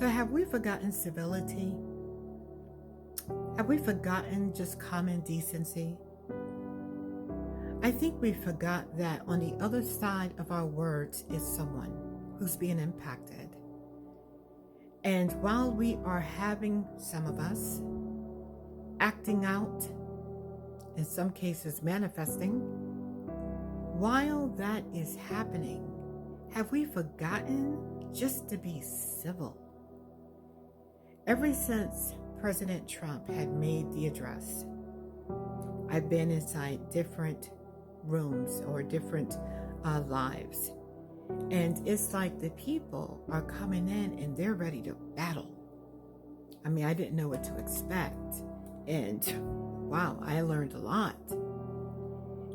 So have we forgotten civility? Have we forgotten just common decency? I think we forgot that on the other side of our words is someone who's being impacted. And while we are having, some of us, acting out, in some cases manifesting, while that is happening, have we forgotten just to be civil? Ever since President Trump had made the address, I've been inside different rooms or different lives. And it's like the people are coming in and they're ready to battle. I mean, I didn't know what to expect. And wow, I learned a lot.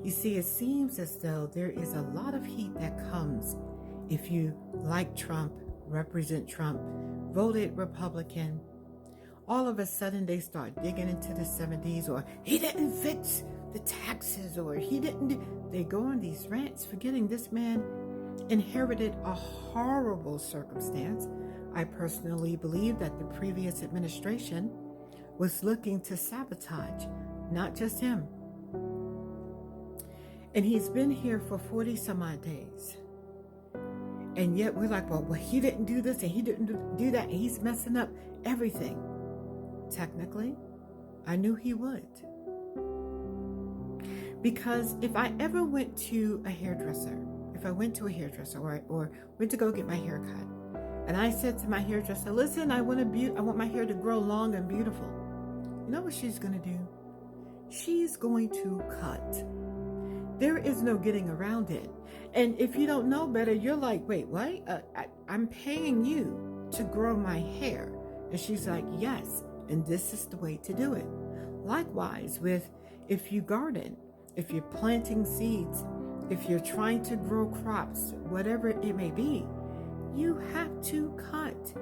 You see, it seems as though there is a lot of heat that comes if you like Trump, represent Trump, voted Republican. All of a sudden they start digging into the 70s, or he didn't fix the taxes, or he didn't. They go on these rants, forgetting this man inherited a horrible circumstance. I personally believe that the previous administration was looking to sabotage not just him. And he's been here for 40 some odd days. And yet we're like, well, he didn't do this and he didn't do that, and he's messing up everything. Technically, I knew he would. Because if I ever went to a hairdresser, or went to go get my hair cut, and I said to my hairdresser, listen, I want my hair to grow long and beautiful. You know what she's going to do? She's going to cut. There is no getting around it. And if you don't know better, you're like, wait, what? I'm paying you to grow my hair. And she's like, yes, and this is the way to do it. Likewise, if you garden, if you're planting seeds, if you're trying to grow crops, whatever it may be, you have to cut.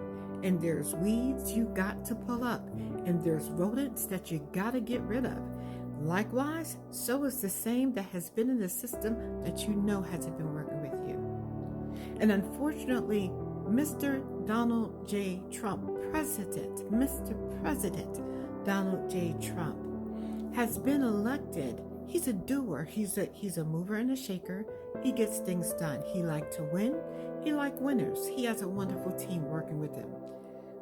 And there's weeds you got to pull up, and there's rodents that you got to get rid of. Likewise, so is the same that has been in the system that you know hasn't been working with you. And unfortunately, Mr. Donald J. Trump, Mr. President Donald J. Trump, has been elected. He's a doer. He's a mover and a shaker. He gets things done. He likes to win. He likes winners. He has a wonderful team working with him.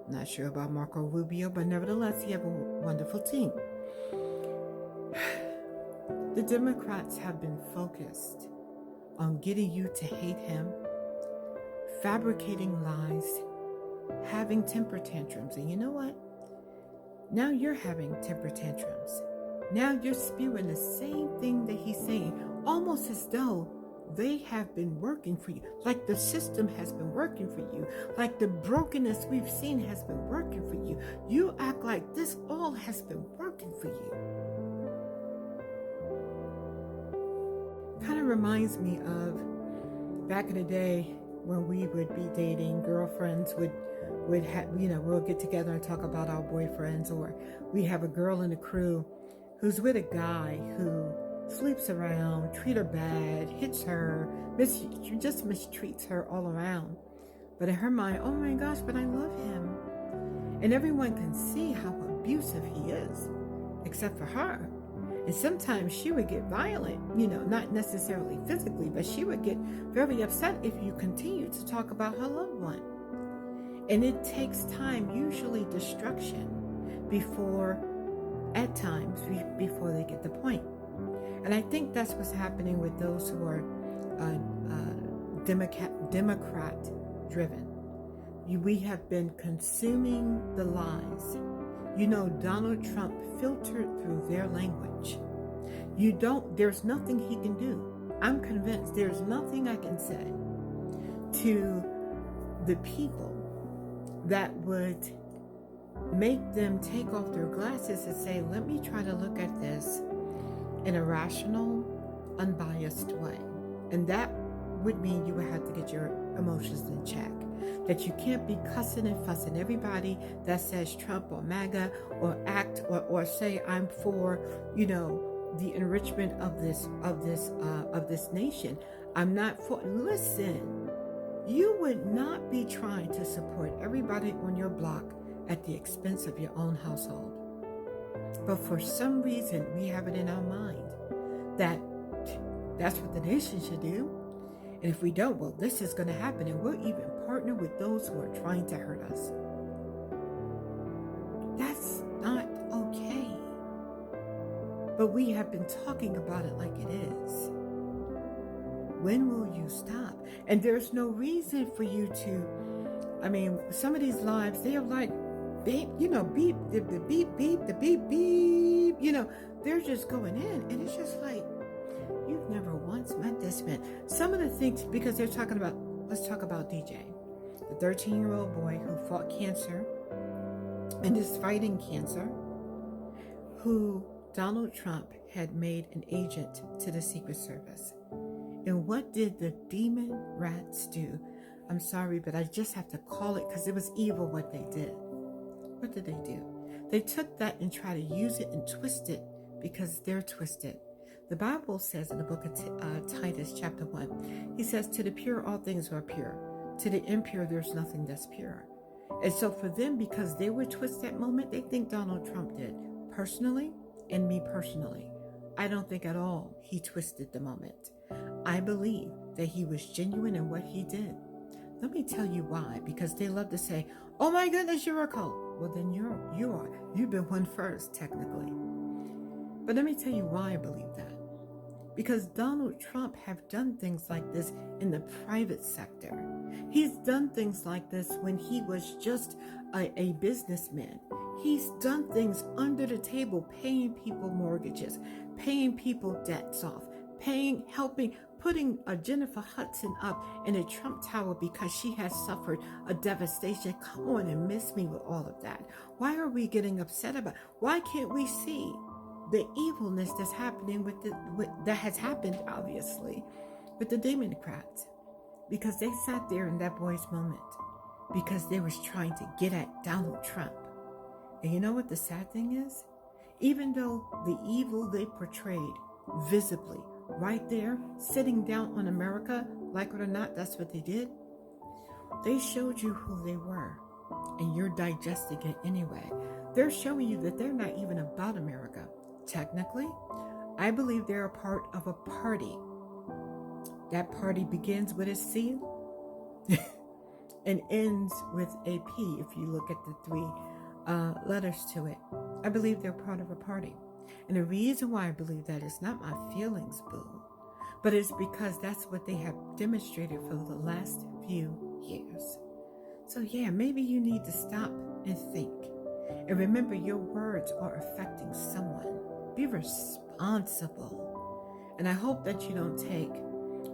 I'm not sure about Marco Rubio, but nevertheless, he has a wonderful team. The Democrats have been focused on getting you to hate him, fabricating lies, having temper tantrums. And you know what? Now you're having temper tantrums. Now you're spewing the same thing that he's saying, almost as though they have been working for you, like the system has been working for you, like the brokenness we've seen has been working for you. You act like this all has been working for you. Kind of reminds me of back in the day when we would be dating, girlfriends would have, we'll get together and talk about our boyfriends, or we have a girl in the crew who's with a guy who sleeps around, treat her bad, hits her, just mistreats her all around. But in her mind, oh my gosh, but I love him. And everyone can see how abusive he is, except for her. And sometimes she would get violent, not necessarily physically, but she would get very upset if you continue to talk about her loved one. And it takes time, usually destruction, at times, before they get the point. And I think that's what's happening with those who are Democrat driven. We have been consuming the lies. Donald Trump filtered through their language. There's nothing he can do. I'm convinced there's nothing I can say to the people that would make them take off their glasses and say, let me try to look at this in a rational, unbiased way. And that would mean you would have to get your emotions in check. That you can't be cussing and fussing everybody that says Trump or MAGA or act or say I'm for, the enrichment of this nation. I'm not for. Listen, You would not be trying to support everybody on your block at the expense of your own household. But for some reason, we have it in our mind that that's what the nation should do. And if we don't, well, this is going to happen. And we'll even partner with those who are trying to hurt us. That's not okay. But we have been talking about it like it is. When will you stop? And there's no reason for you to, some of these lives, they are like, beep, beep, the beep, beep, the beep, beep, they're just going in. And it's just like, you've never once met this man. Some of the things, because they're talking about, let's talk about DJ, the 13-year-old boy who fought cancer and is fighting cancer, who Donald Trump had made an agent to the Secret Service. And what did the demon rats do? I'm sorry, but I just have to call it because it was evil what they did. What did they do? They took that and tried to use it and twist it because they're twisted. The Bible says in the book of Titus chapter 1, he says, to the pure, all things are pure. To the impure, there's nothing that's pure. And so for them, because they were twisted that moment, they think Donald Trump did. Personally, and me personally, I don't think at all he twisted the moment. I believe that he was genuine in what he did. Let me tell you why. Because they love to say, oh my goodness, you're a cult. Well, then you are. You've been one first, technically. But let me tell you why I believe that. Because Donald Trump have done things like this in the private sector. He's done things like this when he was just a businessman. He's done things under the table, paying people mortgages, paying people debts off, helping, putting Jennifer Hudson up in a Trump Tower because she has suffered a devastation. Come on and miss me with all of that. Why are we getting upset about it? Why can't we see the evilness that's happening that has happened, obviously, with the Democrats? Because they sat there in that boy's moment because they was trying to get at Donald Trump. And you know what the sad thing is? Even though the evil they portrayed visibly, right there, sitting down on America, like it or not, that's what they did. They showed you who they were, and you're digesting it anyway. They're showing you that they're not even about America. Technically, I believe they're a part of a party. That party begins with a C and ends with a P, if you look at the three letters to it. I believe they're part of a party. And the reason why I believe that is not my feelings, boo, but it's because that's what they have demonstrated for the last few years. So yeah, maybe you need to stop and think. And remember, your words are affecting someone. Be responsible. And I hope that you don't take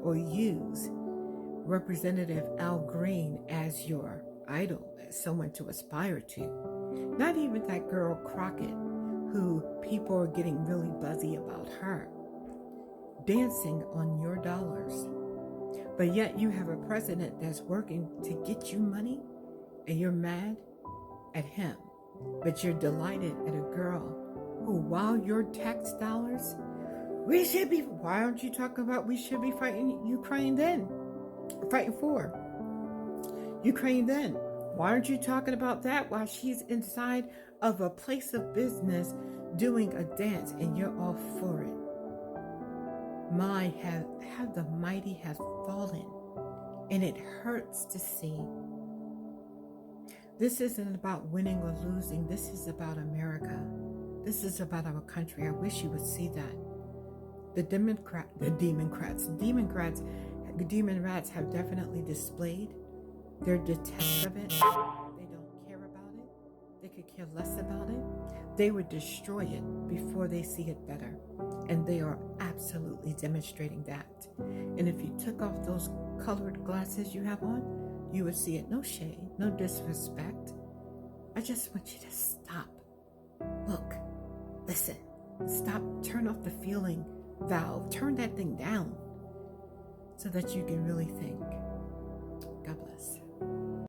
or use Representative Al Green as your idol, as someone to aspire to. Not even that girl Crockett, who people are getting really buzzy about her, dancing on your dollars. But yet you have a president that's working to get you money, and you're mad at him. But you're delighted at a girl who, while your tax dollars, why aren't you talking about we should be fighting Ukraine then? Fighting for Ukraine then. Why aren't you talking about that while she's inside of a place of business doing a dance and you're all for it? How the mighty have fallen, and it hurts to see. This isn't about winning or losing. This is about America. This is about our country. I wish you would see that. The demon rats have definitely displayed their detest of it. They don't care about it. They could care less about it. They would destroy it before they see it better. And they are absolutely demonstrating that. And if you took off those colored glasses you have on, you would see it. No shade, no disrespect. I just want you to stop. Look, listen, stop, turn off the feeling valve. Turn that thing down so that you can really think. God bless.